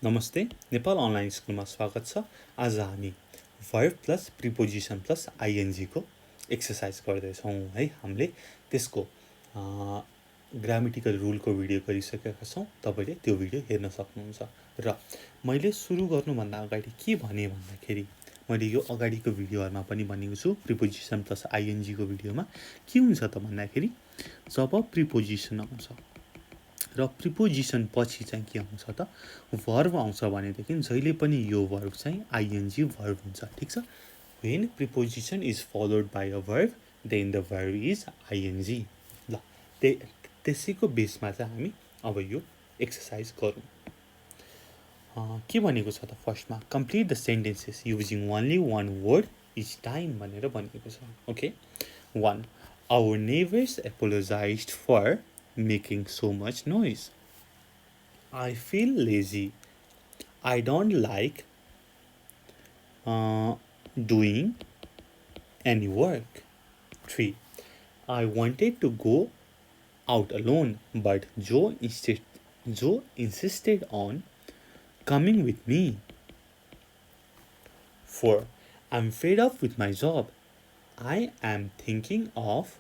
नमस्ते, नेपाल अनलाइन स्कुलमा स्वागत छ। आज हामी verb plus preposition plus ing को एक्सरसाइज गर्दैछौँ है। हामीले त्यसको ग्रामेटिकल रुलको भिडियो गरिसकेका छौँ। तपाईँले त्यो भिडियो हेर्न सक्नुहुन्छ। र मैले सुरु गर्नुभन्दा अगाडि के भने भन्दाखेरि मैले यो अगाडिको भिडियोहरुमा पनि भनेको छु, प्रिपोजिसन प्लस आइएनजी को भिडियोमा के हुन्छ त भन्दाखेरि जब प्रिपोजिसन आउँछ र प्रिपोजिसन पछि चाहिँ के आउँछ त वर्ब आउँछ भनेदेखि जहिले पनि यो वर्ब चाहिँ आइएनजी वर्ब हुन्छ। ठीक छ। When preposition is followed by a verb, then the verb is ing. ल त्यसैको बेसमा चाहिँ हामी अब यो एक्सरसाइज गरौँ। के भनेको छ त फर्स्टमा complete the sentences using only one word each time भनेर भनेको छ। Okay. 1. Our neighbors apologized for making so much noise. I feel lazy. I don't like doing any work. 3. I wanted to go out alone, but Joe insisted on coming with me. 4. I'm fed up with my job. I am thinking of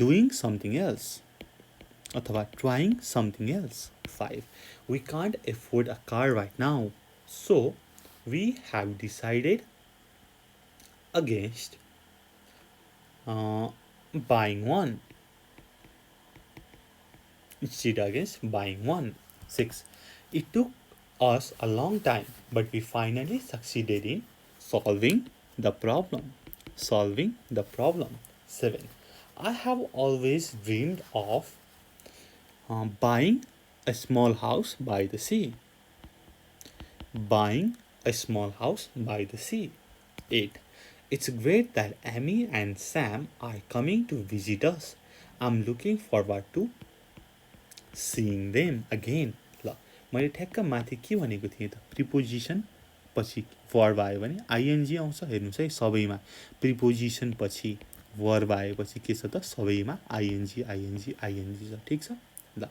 doing something else. अथवा trying something else. 5. We can't afford a car right now, so we have decided against buying one. Against buying one. 6. It took us a long time, but we finally succeeded in solving the problem. 7. I have always dreamed of buying a small house by the sea. 8. It's great that Amy and Sam are coming to visit us. I'm looking forward to seeing them again. ल मैले ठ्याक्क माथि के भनेको थिएँ त preposition पछि verb आयो भने आइएनजी आउँछ। हेर्नुस् है, सबैमा प्रिपोजिसन पछि वर्ब आएपछि के छ त सबैमा आइएनजी छ। ठीक छ। ल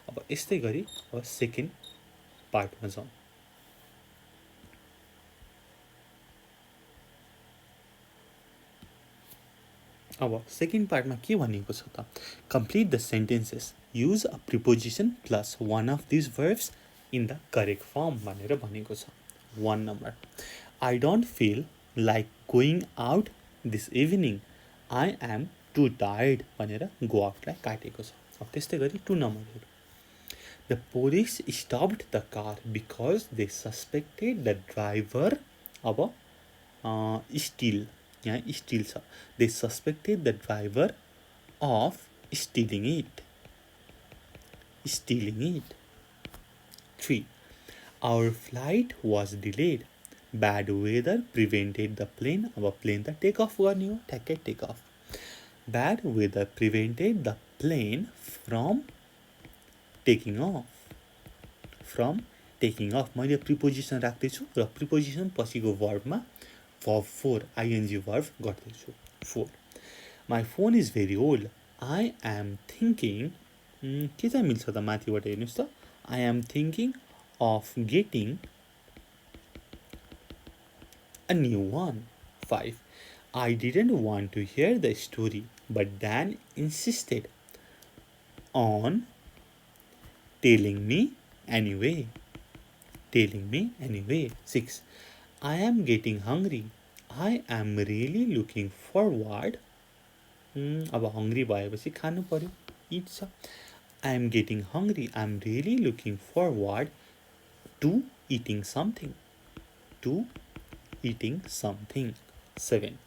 अब यस्तै गरी अब सेकेन्ड पार्टमा जाउँ। अब सेकेन्ड पार्टमा के भनेको छ त complete the sentences, use a preposition plus one of these verbs in the correct form भनेर भनेको छ। 1 number, I don't feel like going out this evening. I am too tired भनेर go out लाई काटेको छ। अब त्यस्तै गरी 2 number, the police stopped the car because they suspected the driver अब steal, यहाँ steal छ, they suspected the driver of stealing it. 3. Our flight was delayed. Bad weather prevented the plane. अब plane त take off गर्ने हो, ठ्याक्कै take off. Bad weather prevented the plane from taking off. मैले preposition राख्दैछु र preposition पछिको वर्बमा verb 4 ing verb गर्दैछु। 4. My phone is very old. I am thinking के चाहिँ मिल्छ त माथिबाट हेर्नुस् त I am thinking of getting a new one. 5. I didn't want to hear the story, but Dan insisted on telling me anyway. 6. I am getting hungry. I am really looking forward. अब hungry भएपछि खानु पर्यो, eat छ। I am getting hungry. I am really looking forward to eating something. 7.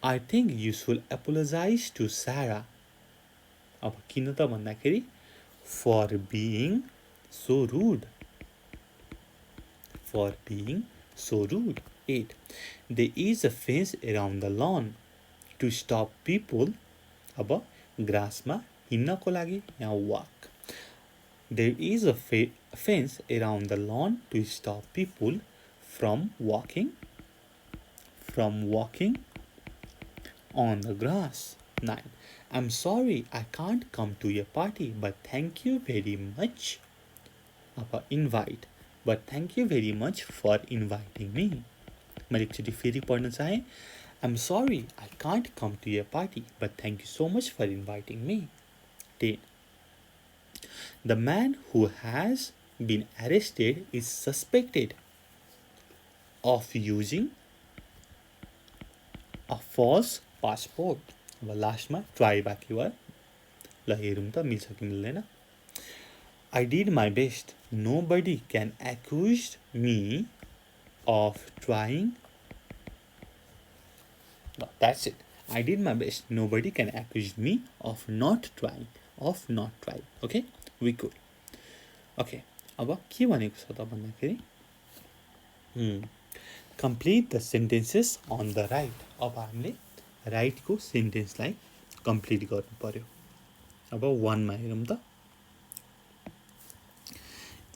I think you should apologize to Sarah. अब किन त भन्दाखेरि for being so rude. 8. There is a fence around the lawn to stop people. अब ग्रासमा हिँड्नको लागि यहाँ walk. There is a fence around the lawn to stop people from walking on the grass. 9. I'm sorry I can't come to your party, but thank you very much अब invite but thank you very much for inviting me. मैले एकचोटि फेरि पढ्न चाहेँ। I'm sorry I can't come to your party but thank you so much for inviting me. 10. The man who has been arrested is suspected of using a false passport। अब लास्टमा try बाँकी भयो। ल हेरौँ त मिल्छ कि मिल्दैन। I did my best. Nobody can accuse me of trying. No, that's it. I did my best. Nobody can accuse me of not trying. Okay? We could. Okay. अब के भनेको छ त भन्दाखेरि complete the sentences on the right। अब हामीले राइटको सेन्टेन्सलाई complete गर्नु पर्यो। अब 1 मा हेरौँ त।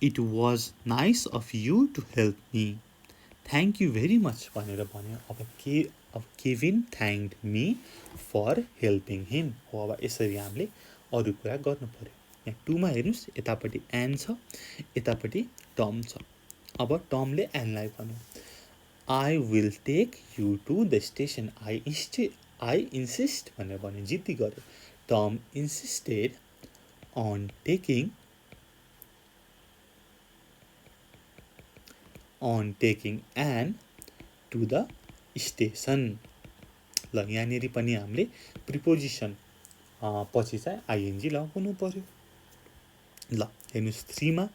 It was nice of you to help me. Thank you very much भनेर भन्यो। अब केभिन थ्याङ्क्ड मी फर हेल्पिङ हिम हो। अब यसरी हामीले अरू कुरा गर्नु पर्यो। यहाँ 2 मा हेर्नुहोस्, यतापट्टि एन छ, यतापट्टि टम छ। अब टमले एनलाई भन्यो I will take you to the station. I insist भनेर भन्यो, जिद्दी गर्यो। Tom insisted on taking Ann to the station. ल यहाँनिर पनि हामीले प्रिपोजिसन पछि चाहिँ आइएनजी लगाउनु पर्यो। ल हेर्नुहोस् 3 मा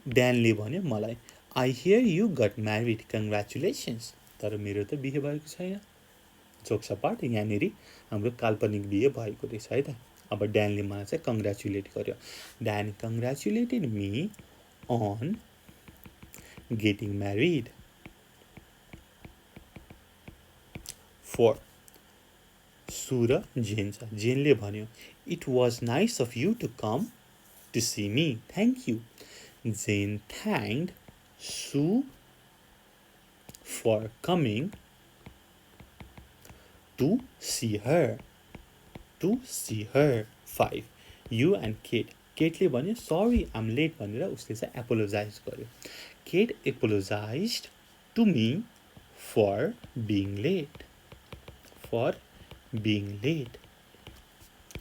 ड्यानले भन्यो मलाई I hear you got married congratulations. तर मेरो त बिहे भएको छैन। जोक्सपाट यहाँनिर हाम्रो काल्पनिक बिहे भएको रहेछ है त। अब ड्यानले मलाई चाहिँ कङ्ग्रेचुलेट गर्यो। Dan congratulated me on getting married. 4 Sue र जेन छ। जेनले भन्यो it was nice of you to come to see me. Thank you. Jane thanked Sue for coming to see her. 5 you and Kate. केटले भन्यो sorry I'm late भनेर उसले चाहिँ apologise गर्यो। Kate apologised to me for being late.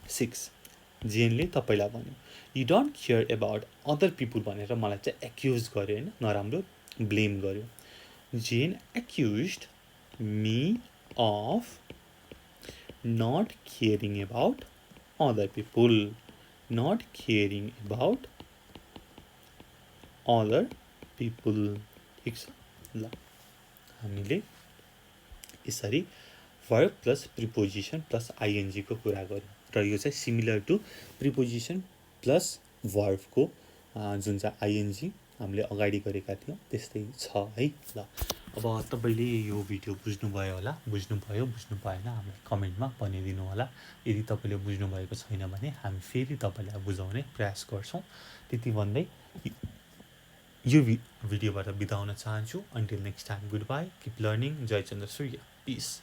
6 जेनले तपाईँलाई भन्यो you don't care about other people भनेर मलाई चाहिँ एक्युज गर्यो होइन, नराम्रो ब्लेम गर्यो। Jane accused me of not caring about other people। ठिक छ। ल हामीले यसरी verb plus preposition plus ING को कुरा गर्यौँ र यो चाहिँ सिमिलर टु प्रिपोजिसन प्लस वर्बको जुन चाहिँ आइएनजी हामीले अगाडि गरेका थियौँ त्यस्तै छ है। ल अब तपाईँले यो भिडियो बुझ्नुभयो होला, बुझ्नु भएन हामीलाई कमेन्टमा भनिदिनु होला। यदि तपाईँले बुझ्नुभएको छैन भने हामी फेरि तपाईँलाई बुझाउने प्रयास गर्छौँ। त्यति भन्दै यो भिडियोबाट बिदा हुन चाहन्छु। Until next time good bye, keep learning. 𝘀𝗁𝘂𝗂। Piece.